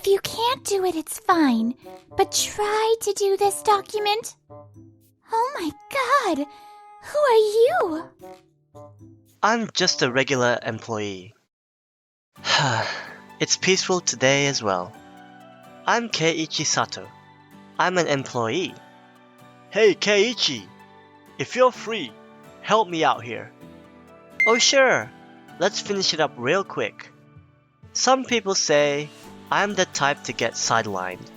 If you can't do it, it's fine. But try to do this document. Oh my god! Who are you? I'm just a regular employee. It's peaceful today as well. I'm Keiichi Sato. I'm an employee. Hey Keiichi! If you're free, help me out here. Oh sure, let's finish it up real quick. Some people say I'm the type to get sidelined,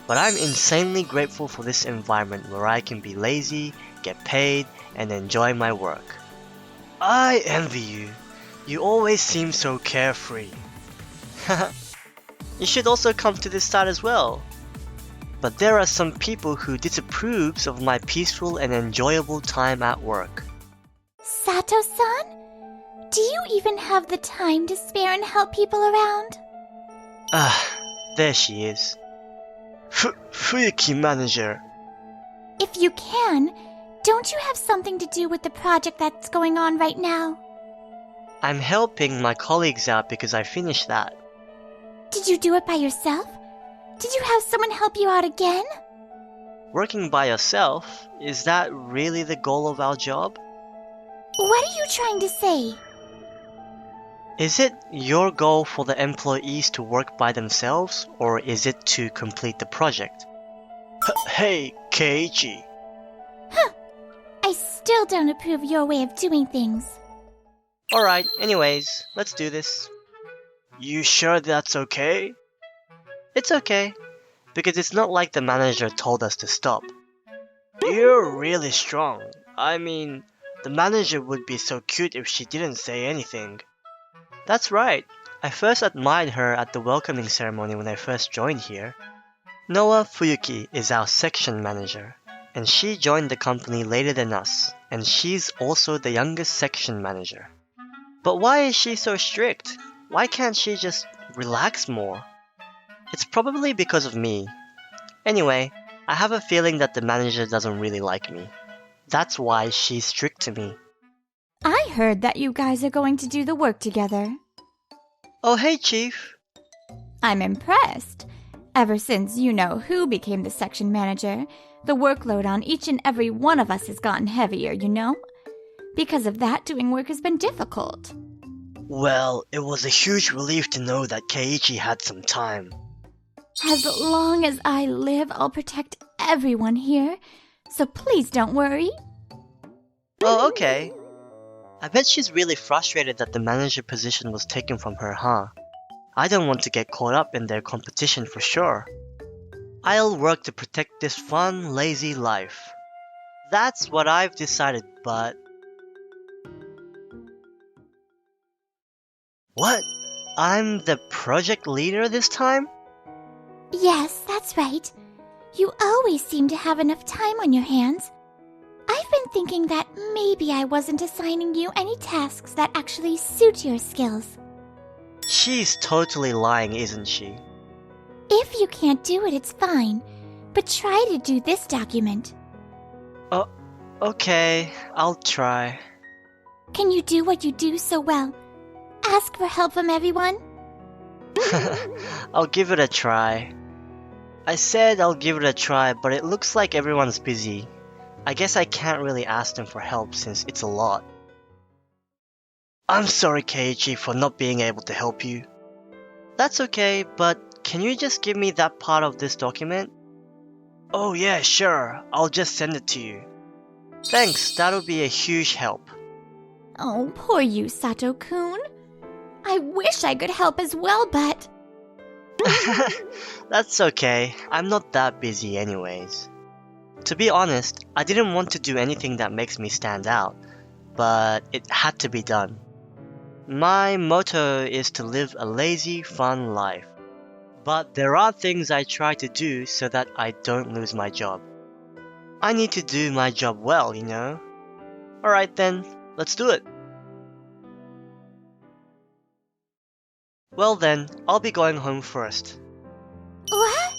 but I'm insanely grateful for this environment where I can be lazy, get paid, and enjoy my work. I envy you. You always seem so carefree. You should also come to this side as well. But there are some people who disapproves of my peaceful and enjoyable time at work. Sato-san? Do you even have the time to spare and help people around? There she is. Fuyuki manager. If you can, don't you have something to do with the project that's going on right now? I'm helping my colleagues out because I finished that. Did you do it by yourself? Did you have someone help you out again? Working by yourself? Is that really the goal of our job? What are you trying to say? Is it your goal for the employees to work by themselves, or is it to complete the project? Hey, Keiichi. I still don't approve your way of doing things. Alright, anyways, let's do this. You sure that's okay? It's okay, because it's not like the manager told us to stop. You're really strong. I mean, the manager would be so cute if she didn't say anything. That's right. I first admired her at the welcoming ceremony when I first joined here. Noa Fuyuki is our section manager, and she joined the company later than us, and she's also the youngest section manager. But why is she so strict? Why can't she just relax more? It's probably because of me. Anyway, I have a feeling that the manager doesn't really like me. That's why she's strict to me. I heard that you guys are going to do the work together. Oh hey, Chief. I'm impressed. Ever since you know who became the section manager, the workload on each and every one of us has gotten heavier, you know? Because of that, doing work has been difficult. Well, it was a huge relief to know that Keiichi had some time. As long as I live, I'll protect everyone here, so please don't worry. Oh, okay. I bet she's really frustrated that the manager position was taken from her, huh? I don't want to get caught up in their competition for sure. I'll work to protect this fun, lazy life. That's what I've decided, but... What? I'm the project leader this time? Yes, that's right. You always seem to have enough time on your hands. I've been thinking that maybe I wasn't assigning you any tasks that actually suit your skills. She's totally lying, isn't she? If you can't do it, it's fine. But try to do this document. Oh, okay, I'll try. Can you do what you do so well? Ask for help from everyone? I'll give it a try. I said I'll give it a try, but it looks like everyone's busy. I guess I can't really ask them for help since it's a lot. I'm sorry, Keiichi, for not being able to help you. That's okay, but can you just give me that part of this document? Oh yeah, sure. I'll just send it to you. Thanks, that'll be a huge help. Oh, poor you, Sato-kun. I wish I could help as well, but... That's okay. I'm not that busy anyways. To be honest, I didn't want to do anything that makes me stand out, but it had to be done. My motto is to live a lazy, fun life. But there are things I try to do so that I don't lose my job. I need to do my job well, you know? Alright then, let's do it. Well then, I'll be going home first. What?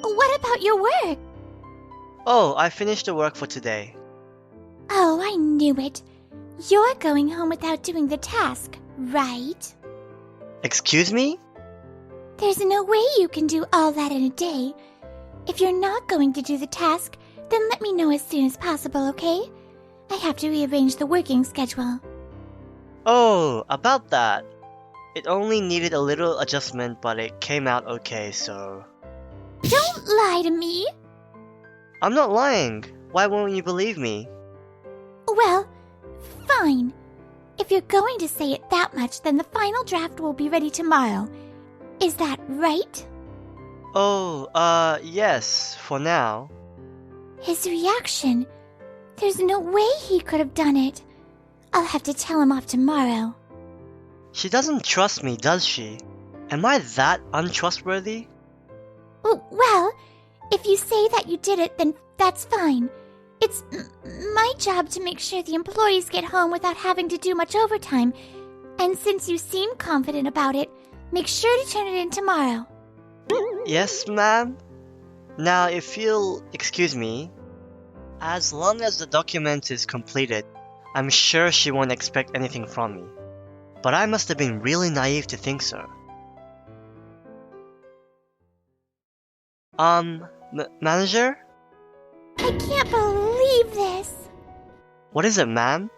What about your work? Oh, I finished the work for today. Oh, I knew it. You're going home without doing the task, right? Excuse me? There's no way you can do all that in a day. If you're not going to do the task, then let me know as soon as possible, okay? I have to rearrange the working schedule. Oh, about that. It only needed a little adjustment, but it came out okay, so... Don't lie to me! I'm not lying. Why won't you believe me? Well, fine. If you're going to say it that much, then the final draft will be ready tomorrow. Is that right? Oh, yes, for now. His reaction. There's no way he could have done it. I'll have to tell him off tomorrow. She doesn't trust me, does she? Am I that untrustworthy? Well, if you say that you did it, then that's fine. It's my job to make sure the employees get home without having to do much overtime. And since you seem confident about it, make sure to turn it in tomorrow. Yes, ma'am? Now, if you'll excuse me, as long as the document is completed, I'm sure she won't expect anything from me. But I must have been really naive to think so. Manager? I can't believe this. What is it, ma'am?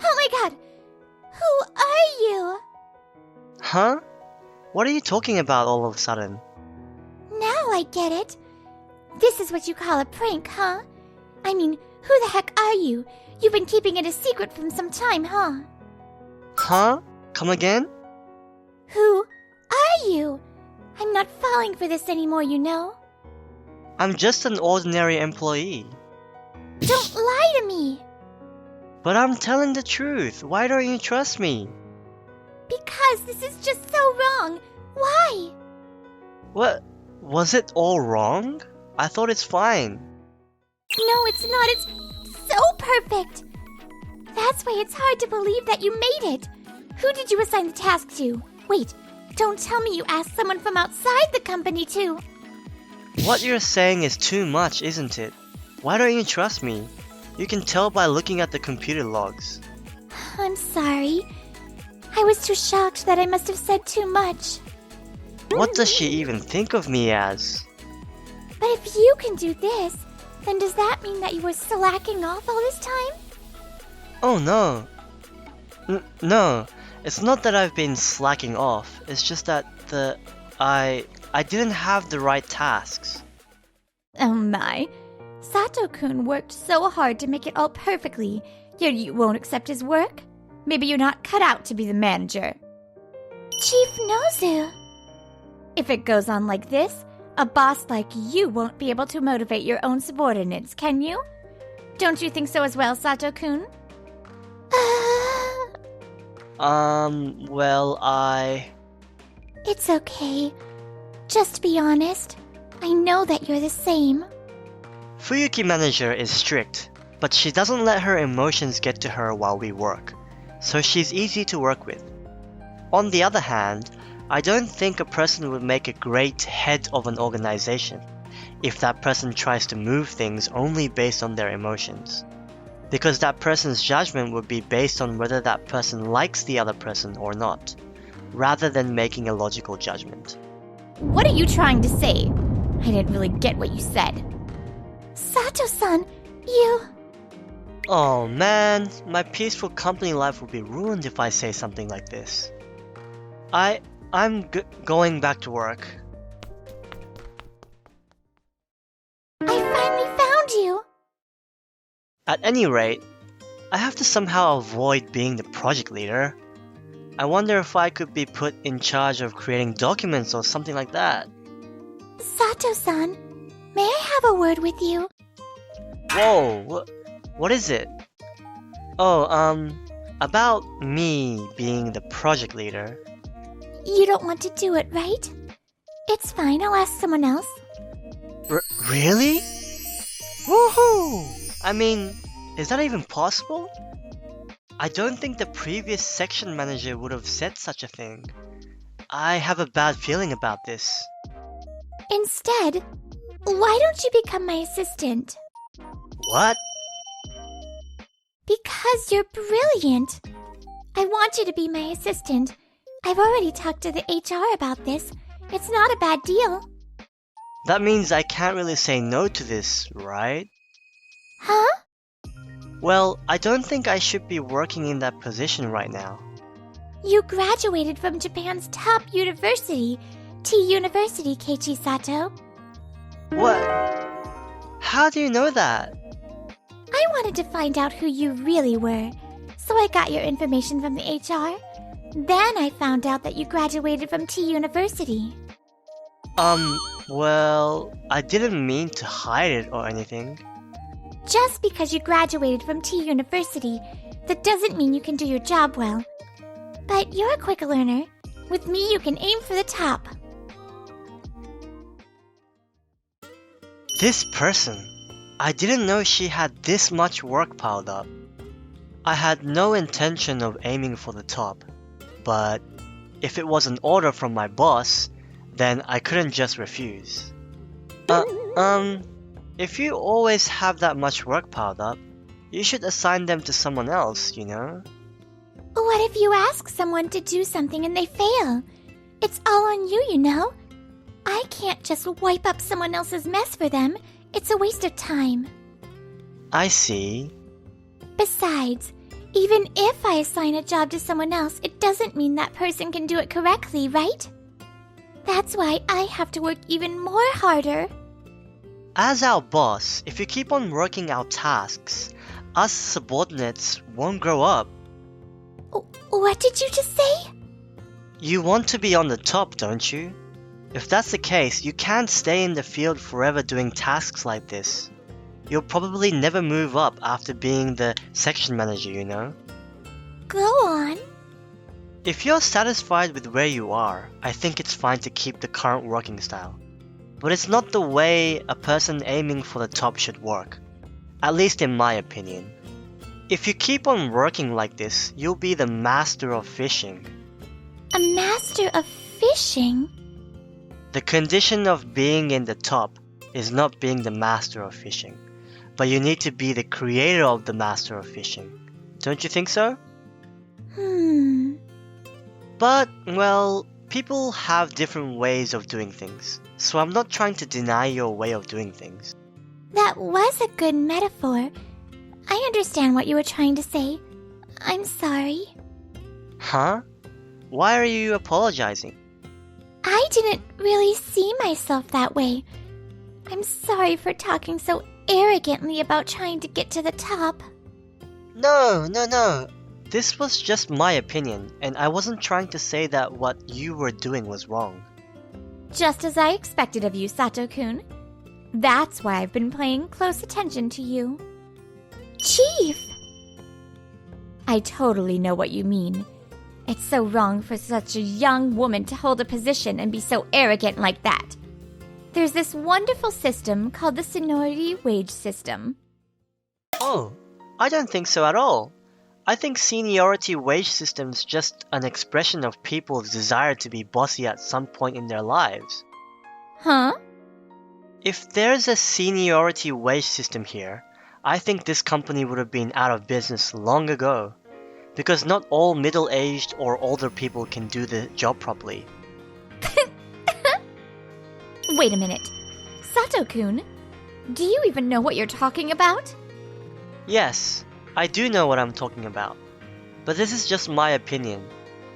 Oh my god! Who are you? Huh? What are you talking about all of a sudden? Now I get it. This is what you call a prank, huh? I mean, who the heck are you? You've been keeping it a secret for some time, huh? Huh? Come again? Who are you? I'm not falling for this anymore, you know. I'm just an ordinary employee. Don't lie to me! But I'm telling the truth. Why don't you trust me? Because this is just so wrong. Why? What? Was it all wrong? I thought it's fine. No, it's not. It's so perfect. That's why it's hard to believe that you made it. Who did you assign the task to? Wait, don't tell me you asked someone from outside the company too. What you're saying is too much, isn't it? Why don't you trust me? You can tell by looking at the computer logs. I'm sorry. I was too shocked that I must have said too much. What does she even think of me as? But if you can do this, then does that mean that you were slacking off all this time? Oh no. No, it's not that I've been slacking off. It's just that I didn't have the right tasks. Oh my. Sato-kun worked so hard to make it all perfectly, yet you won't accept his work? Maybe you're not cut out to be the manager. Chief Nozu. If it goes on like this, a boss like you won't be able to motivate your own subordinates, can you? Don't you think so as well, Sato-kun? Well, It's okay. Just be honest. I know that you're the same. Fuyuki manager is strict, but she doesn't let her emotions get to her while we work, so she's easy to work with. On the other hand, I don't think a person would make a great head of an organization if that person tries to move things only based on their emotions. Because that person's judgment would be based on whether that person likes the other person or not, rather than making a logical judgment. What are you trying to say? I didn't really get what you said. Sato-san, you... Oh man, my peaceful company life would be ruined if I say something like this. I'm going back to work. I finally found you! At any rate, I have to somehow avoid being the project leader. I wonder if I could be put in charge of creating documents or something like that. Sato-san, may I have a word with you? Whoa, what is it? Oh, about me being the project leader. You don't want to do it, right? It's fine, I'll ask someone else. Really? Woohoo! I mean, is that even possible? I don't think the previous section manager would have said such a thing. I have a bad feeling about this. Instead, why don't you become my assistant? What? Because you're brilliant. I want you to be my assistant. I've already talked to the HR about this, It's not a bad deal. That means I can't really say no to this, right? Huh? Well, I don't think I should be working in that position right now. You graduated from Japan's top university, T University, Keiichi Sato. What? How do you know that? I wanted to find out who you really were, so I got your information from the HR. Then I found out that you graduated from T University. Well, I didn't mean to hide it or anything. Just because you graduated from T University, that doesn't mean you can do your job well. But you're a quick learner. With me, you can aim for the top. This person, I didn't know she had this much work piled up. I had no intention of aiming for the top, but if it was an order from my boss, then I couldn't just refuse. If you always have that much work piled up, you should assign them to someone else, you know? What if you ask someone to do something and they fail? It's all on you, you know? I can't just wipe up someone else's mess for them. It's a waste of time. I see. Besides, even if I assign a job to someone else, it doesn't mean that person can do it correctly, right? That's why I have to work even more harder. As our boss, if you keep on working our tasks, us subordinates won't grow up. What did you just say? You want to be on the top, don't you? If that's the case, you can't stay in the field forever doing tasks like this. You'll probably never move up after being the section manager, you know? Go on. If you're satisfied with where you are, I think it's fine to keep the current working style. But it's not the way a person aiming for the top should work. At least in my opinion. If you keep on working like this, you'll be the master of fishing. A master of fishing? The condition of being in the top is not being the master of fishing, but you need to be the creator of the master of fishing. Don't you think so? But, well, people have different ways of doing things, so I'm not trying to deny your way of doing things. That was a good metaphor. I understand what you were trying to say. I'm sorry. Huh? Why are you apologizing? I didn't really see myself that way. I'm sorry for talking so arrogantly about trying to get to the top. No. This was just my opinion, and I wasn't trying to say that what you were doing was wrong. Just as I expected of you, Sato-kun. That's why I've been paying close attention to you. Chief! I totally know what you mean. It's so wrong for such a young woman to hold a position and be so arrogant like that. There's this wonderful system called the seniority wage system. Oh, I don't think so at all. I think seniority wage system's just an expression of people's desire to be bossy at some point in their lives. Huh? If there's a seniority wage system here, I think this company would have been out of business long ago. Because not all middle-aged or older people can do the job properly. Wait a minute. Sato-kun, do you even know what you're talking about? Yes, I do know what I'm talking about. But this is just my opinion.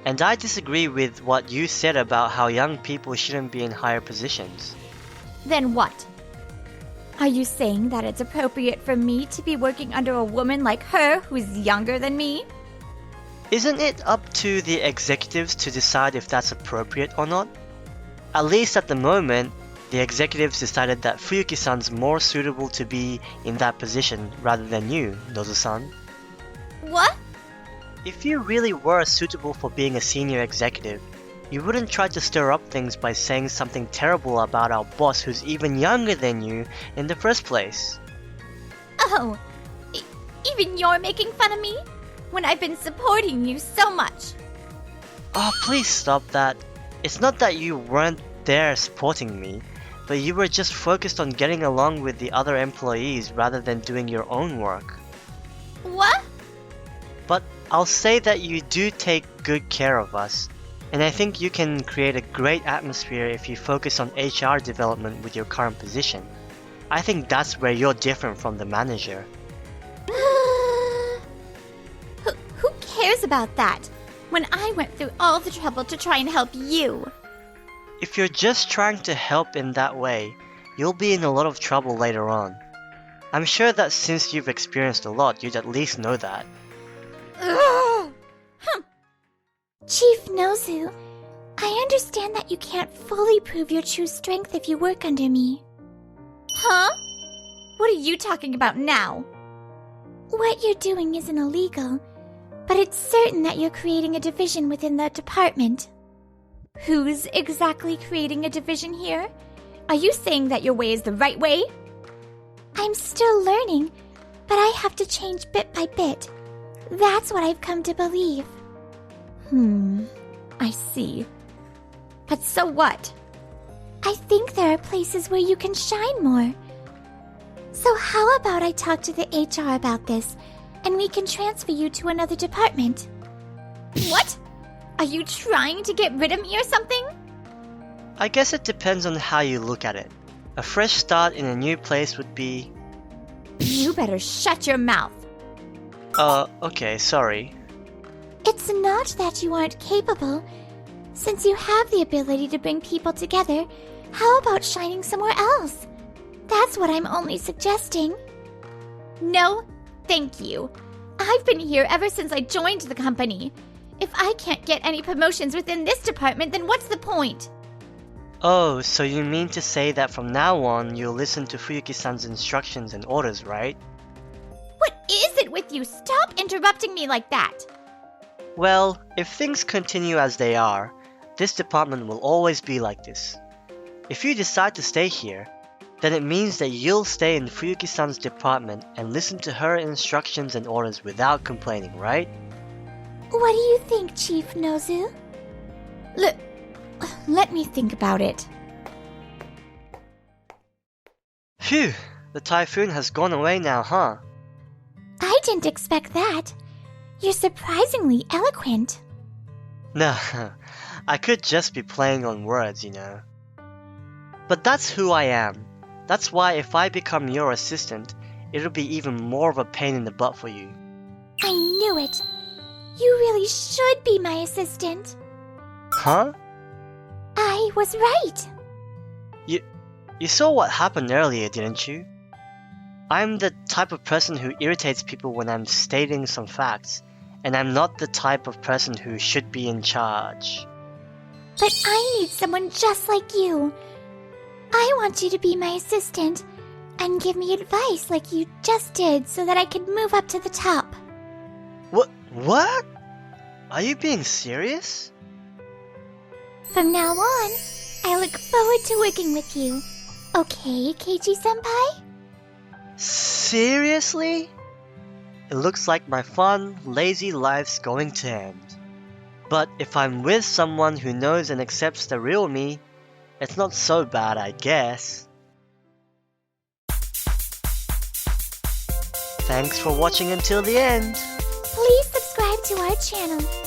And I disagree with what you said about how young people shouldn't be in higher positions. Then what? Are you saying that it's appropriate for me to be working under a woman like her who's younger than me? Isn't it up to the executives to decide if that's appropriate or not? At least at the moment, the executives decided that Fuyuki-san's more suitable to be in that position rather than you, Nozu-san. What? If you really were suitable for being a senior executive, you wouldn't try to stir up things by saying something terrible about our boss who's even younger than you in the first place. Oh, even you're making fun of me? When I've been supporting you so much. Oh, please stop that. It's not that you weren't there supporting me, but you were just focused on getting along with the other employees rather than doing your own work. What? But I'll say that you do take good care of us. And I think you can create a great atmosphere if you focus on HR development with your current position. I think that's where you're different from the manager. Who cares about that? When I went through all the trouble to try and help you. If you're just trying to help in that way, you'll be in a lot of trouble later on. I'm sure that since you've experienced a lot, you'd at least know that. Chief Nozu, I understand that you can't fully prove your true strength if you work under me. Huh? What are you talking about now? What you're doing isn't illegal, but it's certain that you're creating a division within the department. Who's exactly creating a division here? Are you saying that your way is the right way? I'm still learning, but I have to change bit by bit. That's what I've come to believe. I see. But so what? I think there are places where you can shine more. So how about I talk to the HR about this, and we can transfer you to another department? What? Are you trying to get rid of me or something? I guess it depends on how you look at it. A fresh start in a new place would be... You better shut your mouth. Okay, sorry. It's not that you aren't capable. Since you have the ability to bring people together, how about shining somewhere else? That's what I'm only suggesting. No, thank you. I've been here ever since I joined the company. If I can't get any promotions within this department, then what's the point? Oh, so you mean to say that from now on you'll listen to Fuyuki-san's instructions and orders, right? What is it with you? Stop interrupting me like that! Well, if things continue as they are, this department will always be like this. If you decide to stay here, then it means that you'll stay in Fuyuki-san's department and listen to her instructions and orders without complaining, right? What do you think, Chief Nozu? Let me think about it. Phew, the typhoon has gone away now, huh? I didn't expect that. You're surprisingly eloquent. No, I could just be playing on words, you know. But that's who I am. That's why if I become your assistant, it'll be even more of a pain in the butt for you. I knew it. You really should be my assistant. Huh? I was right. You saw what happened earlier, didn't you? I'm the type of person who irritates people when I'm stating some facts, and I'm not the type of person who should be in charge. But I need someone just like you. I want you to be my assistant and give me advice like you just did so that I can move up to the top. What? Are you being serious? From now on, I look forward to working with you. Okay, Keiji-senpai? Seriously? It looks like my fun, lazy life's going to end. But if I'm with someone who knows and accepts the real me, it's not so bad, I guess. Thanks for watching until the end. Please subscribe to our channel.